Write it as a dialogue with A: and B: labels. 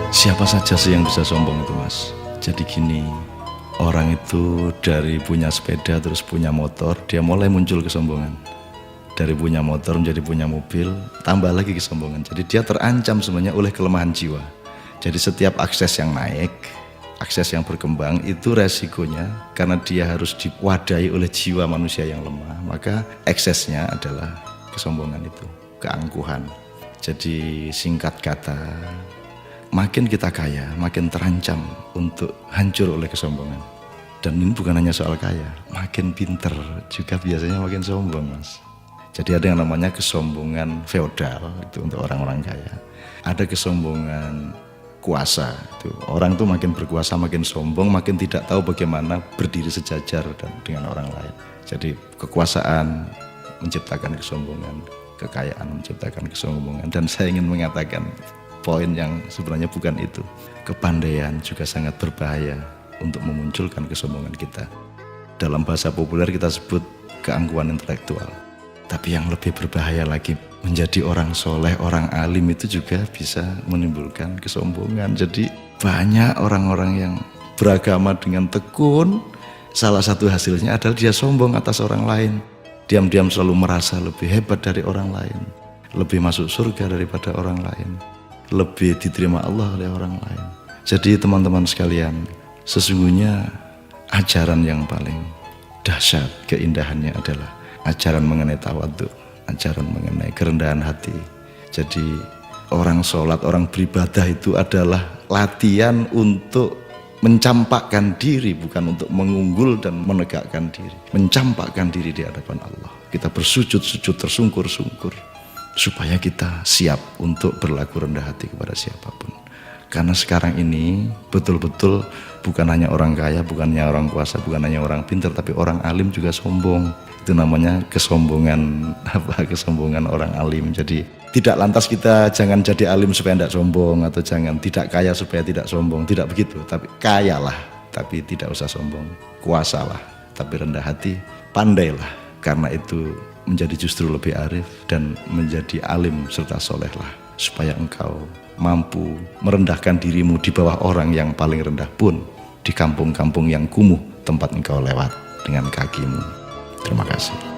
A: Siapa saja sih yang bisa sombong itu, Mas? Jadi gini, orang itu dari punya sepeda terus punya motor, dia mulai muncul kesombongan. Dari punya motor menjadi punya mobil, tambah lagi kesombongan. Jadi dia terancam sebenarnya oleh kelemahan jiwa. Jadi setiap akses yang naik, akses yang berkembang, itu resikonya karena dia harus diwadahi oleh jiwa manusia yang lemah, maka eksesnya adalah kesombongan itu, keangkuhan. Jadi singkat kata, makin kita kaya, makin terancam untuk hancur oleh kesombongan. Dan ini bukan hanya soal kaya, makin pinter juga biasanya makin sombong, Mas. Jadi ada yang namanya kesombongan feodal, itu untuk orang-orang kaya. Ada kesombongan kuasa, itu orang tuh makin berkuasa, makin sombong, makin tidak tahu bagaimana berdiri sejajar dan dengan orang lain. Jadi kekuasaan menciptakan kesombongan, kekayaan menciptakan kesombongan. Dan saya ingin mengatakan poin yang sebenarnya bukan itu. Kepandaian juga sangat berbahaya untuk memunculkan kesombongan kita. Dalam bahasa populer kita sebut keangkuhan intelektual. Tapi yang lebih berbahaya lagi, menjadi orang soleh, orang alim itu juga bisa menimbulkan kesombongan. Jadi banyak orang-orang yang beragama dengan tekun, salah satu hasilnya adalah dia sombong atas orang lain. Diam-diam selalu merasa lebih hebat dari orang lain, lebih masuk surga daripada orang lain, lebih diterima Allah oleh orang lain. Jadi teman-teman sekalian, sesungguhnya ajaran yang paling dahsyat keindahannya adalah ajaran mengenai tawadhu, ajaran mengenai kerendahan hati. Jadi orang sholat, orang beribadah itu adalah latihan untuk mencampakkan diri, bukan untuk mengunggul dan menegakkan diri. Mencampakkan diri di hadapan Allah. Kita bersujud-sujud tersungkur-sungkur supaya kita siap untuk berlaku rendah hati kepada siapapun. Karena sekarang ini betul-betul bukan hanya orang kaya, bukan hanya orang kuasa, bukan hanya orang pintar, tapi orang alim juga sombong. Itu namanya kesombongan kesombongan orang alim. Jadi tidak lantas kita jangan jadi alim supaya tidak sombong, atau jangan tidak kaya supaya tidak sombong, tidak begitu. Tapi kayalah tapi tidak usah sombong, kuasalah tapi rendah hati, pandailah, karena itu menjadi justru lebih arif dan menjadi alim serta solehlah, supaya engkau mampu merendahkan dirimu di bawah orang yang paling rendah pun di kampung-kampung yang kumuh tempat engkau lewat dengan kakimu. Terima kasih.